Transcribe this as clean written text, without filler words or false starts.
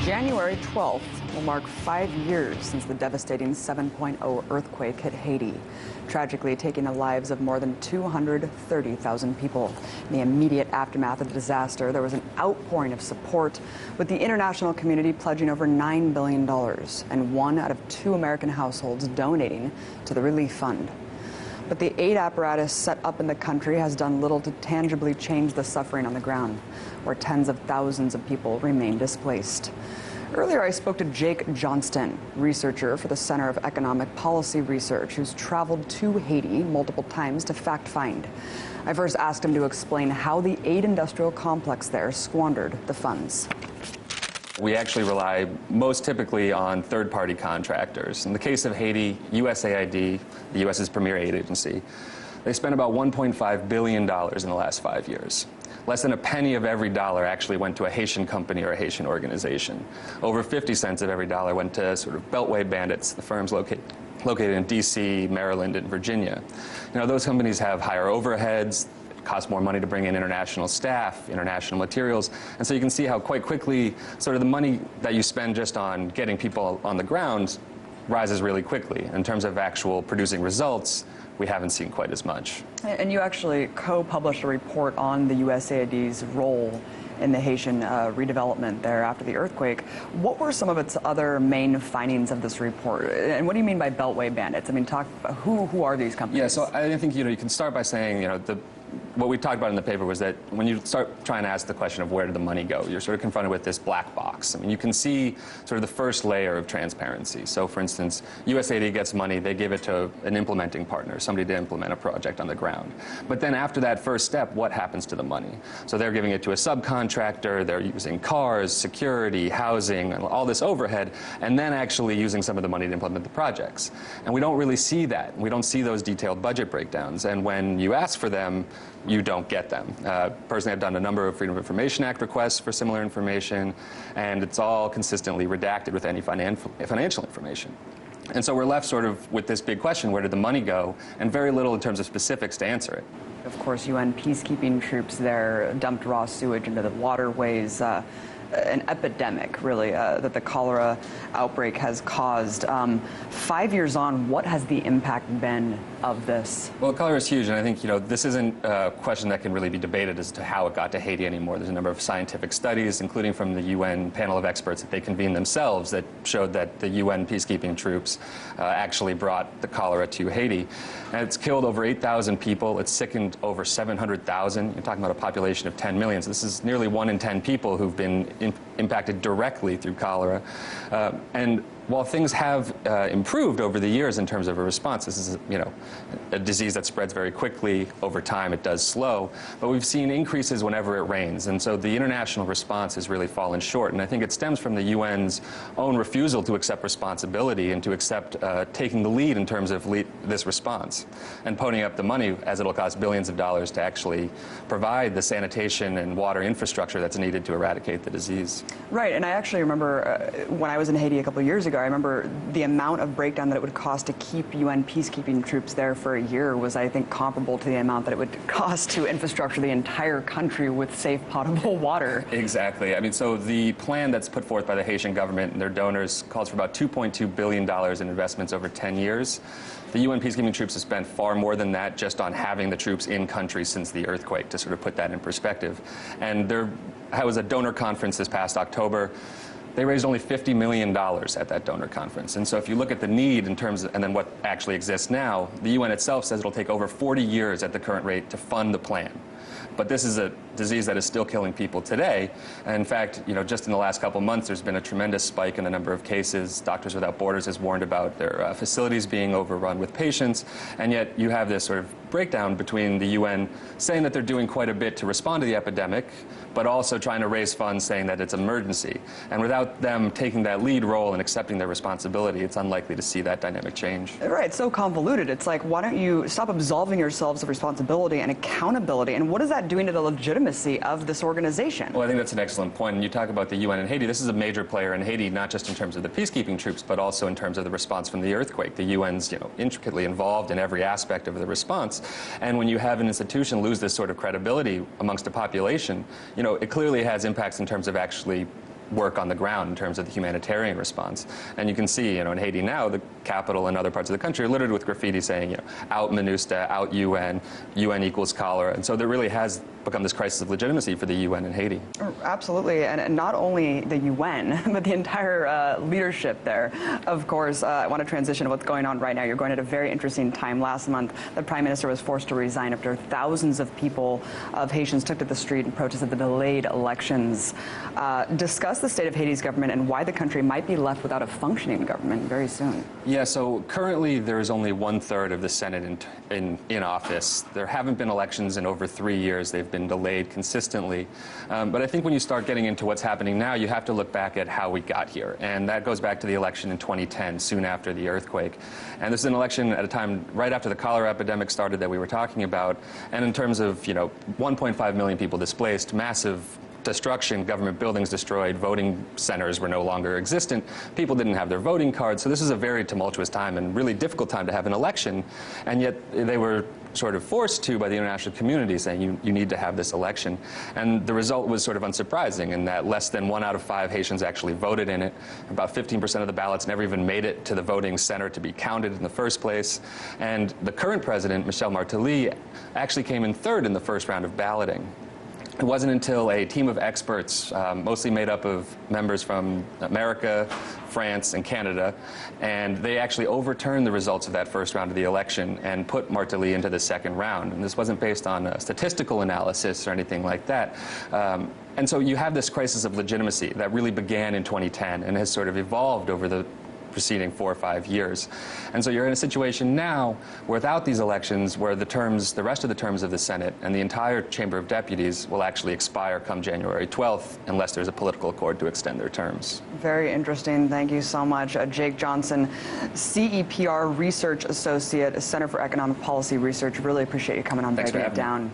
January 12th will mark 5 years since the devastating 7.0 earthquake hit Haiti, tragically taking the lives of more than 230,000 people. In the immediate aftermath of the disaster, there was an outpouring of support, with the international community pledging over $9 billion and 1 out of 2 American households donating to the relief fund. But the aid apparatus set up in the country has done little to tangibly change the suffering on the ground, where tens of thousands of people remain displaced. Earlier, I spoke to Jake Johnston, researcher for the Center of Economic Policy Research, who's traveled to Haiti multiple times to fact-find. I first asked him to explain how the aid industrial complex there squandered the funds. We actually rely most typically on third-party contractors. In the case of Haiti, USAID, the U.S.'s premier aid agency, they spent about $1.5 billion in the last 5 years. Less than a penny of every dollar actually went to a Haitian company or a Haitian organization. Over 50 cents of every dollar went to sort of beltway bandits, the firms located in D.C., Maryland, and Virginia. You know, those companies have higher overheads, cost more money to bring in international staff, international materials, and so you can see how quite quickly sort of the money that you spend just on getting people on the ground rises really quickly. In terms of actual producing results, we haven't seen quite as much. And you actually co-published a report on the USAID's role in the Haitian redevelopment there after the earthquake. What were some of its other main findings of this report? And what do you mean by beltway bandits? I mean, who are these companies? Yeah, so I think, you can start by saying, what we talked about in the paper was that when you start trying to ask the question of where did the money go, you're sort of confronted with this black box. I mean, you can see sort of the first layer of transparency. So, for instance, USAID gets money, they give it to an implementing partner, somebody to implement a project on the ground. But then after that first step, what happens to the money? So they're giving it to a subcontractor, they're using cars, security, housing, and all this overhead, and then actually using some of the money to implement the projects. And we don't really see that. We don't see those detailed budget breakdowns. And when you ask for them, you don't get them. Personally, I've done a number of Freedom of Information Act requests for similar information, and it's all consistently redacted with any financial information. And so we're left sort of with this big question, where did the money go, and very little in terms of specifics to answer it. Of course, UN peacekeeping troops there dumped raw sewage into the waterways. An epidemic, really, that the cholera outbreak has caused. 5 years on, what has the impact been of this? Well, cholera is huge, and I think, this isn't a question that can really be debated as to how it got to Haiti anymore. There's a number of scientific studies, including from the UN panel of experts that they convened themselves, that showed that the UN peacekeeping troops actually brought the cholera to Haiti. And it's killed over 8,000 people. It's sickened over 700,000. You're talking about a population of 10 million. So this is nearly 1 in 10 people who've been impacted directly through cholera. And while things have improved over the years in terms of a response, this is, a disease that spreads very quickly. Over time, it does slow. But we've seen increases whenever it rains. And so the international response has really fallen short. And I think it stems from the UN's own refusal to accept responsibility and to accept taking the lead in terms of this response and ponying up the money, as it'll cost billions of dollars to actually provide the sanitation and water infrastructure that's needed to eradicate the disease. Right. And I actually remember when I was in Haiti a couple of years ago, I remember the amount of breakdown that it would cost to keep UN peacekeeping troops there for a year was, I think, comparable to the amount that it would cost to infrastructure the entire country with safe potable water. Exactly. I mean, so the plan that's put forth by the Haitian government and their donors calls for about $2.2 billion in investments over 10 years. The UN peacekeeping troops have spent far more than that just on having the troops in country since the earthquake, to sort of put that in perspective. And there was a donor conference this past October. They raised only $50 million at that donor conference. And so if you look at the need in terms of, and then what actually exists now, the UN itself says it'll take over 40 years at the current rate to fund the plan. But this is a disease that is still killing people today. And in fact, just in the last couple of months, there's been a tremendous spike in the number of cases. Doctors Without Borders has warned about their facilities being overrun with patients. And yet you have this sort of breakdown between the UN saying that they're doing quite a bit to respond to the epidemic, but also trying to raise funds saying that it's an emergency. And without them taking that lead role and accepting their responsibility, it's unlikely to see that dynamic change. Right, it's so convoluted. It's like, why don't you stop absolving yourselves of responsibility and accountability? And what is that doing to the legitimacy of this organization? Well, I think that's an excellent point. And you talk about the UN in Haiti. This is a major player in Haiti, not just in terms of the peacekeeping troops, but also in terms of the response from the earthquake. The UN's, intricately involved in every aspect of the response. And when you have an institution lose this sort of credibility amongst a population, it clearly has impacts in terms of actually work on the ground in terms of the humanitarian response. And you can see, in Haiti now, the capital and other parts of the country are littered with graffiti saying, out MINUSTA, out UN, UN equals cholera. And so there really has become this crisis of legitimacy for the UN in Haiti. Absolutely, and not only the UN, but the entire leadership there. Of course, I want to transition to what's going on right now. You're going at a very interesting time. Last month, the Prime Minister was forced to resign after thousands of people, of Haitians, took to the street and protested the delayed elections. Discuss the state of Haiti's government and why the country might be left without a functioning government very soon. Yeah, so currently there is only 1/3 of the Senate in office. There haven't been elections in over 3 years. They've been delayed consistently. But I think when you start getting into what's happening now, you have to look back at how we got here. And that goes back to the election in 2010, soon after the earthquake. And this is an election at a time right after the cholera epidemic started that we were talking about. And in terms of, 1.5 million people displaced, massive destruction, government buildings destroyed, voting centers were no longer existent, people didn't have their voting cards. So this is a very tumultuous time and really difficult time to have an election. And yet they were sort of forced to by the international community, saying you need to have this election. And the result was sort of unsurprising in that less than 1 out of 5 Haitians actually voted in it. About 15% of the ballots never even made it to the voting center to be counted in the first place. And the current president, Michel Martelly, actually came in 3rd in the first round of balloting. It wasn't until a team of experts, mostly made up of members from America, France, and Canada, and they actually overturned the results of that first round of the election and put Martelly into the second round. And this wasn't based on a statistical analysis or anything like that. And so you have this crisis of legitimacy that really began in 2010 and has sort of evolved over the preceding 4 or 5 years. And so you're in a situation now without these elections where the rest of the terms of the Senate and the entire Chamber of Deputies will actually expire come January 12th unless there's a political accord to extend their terms. Very interesting. Thank you so much. Jake Johnston, CEPR Research Associate, Center for Economic Policy Research. Really appreciate you coming on Breaking It Down.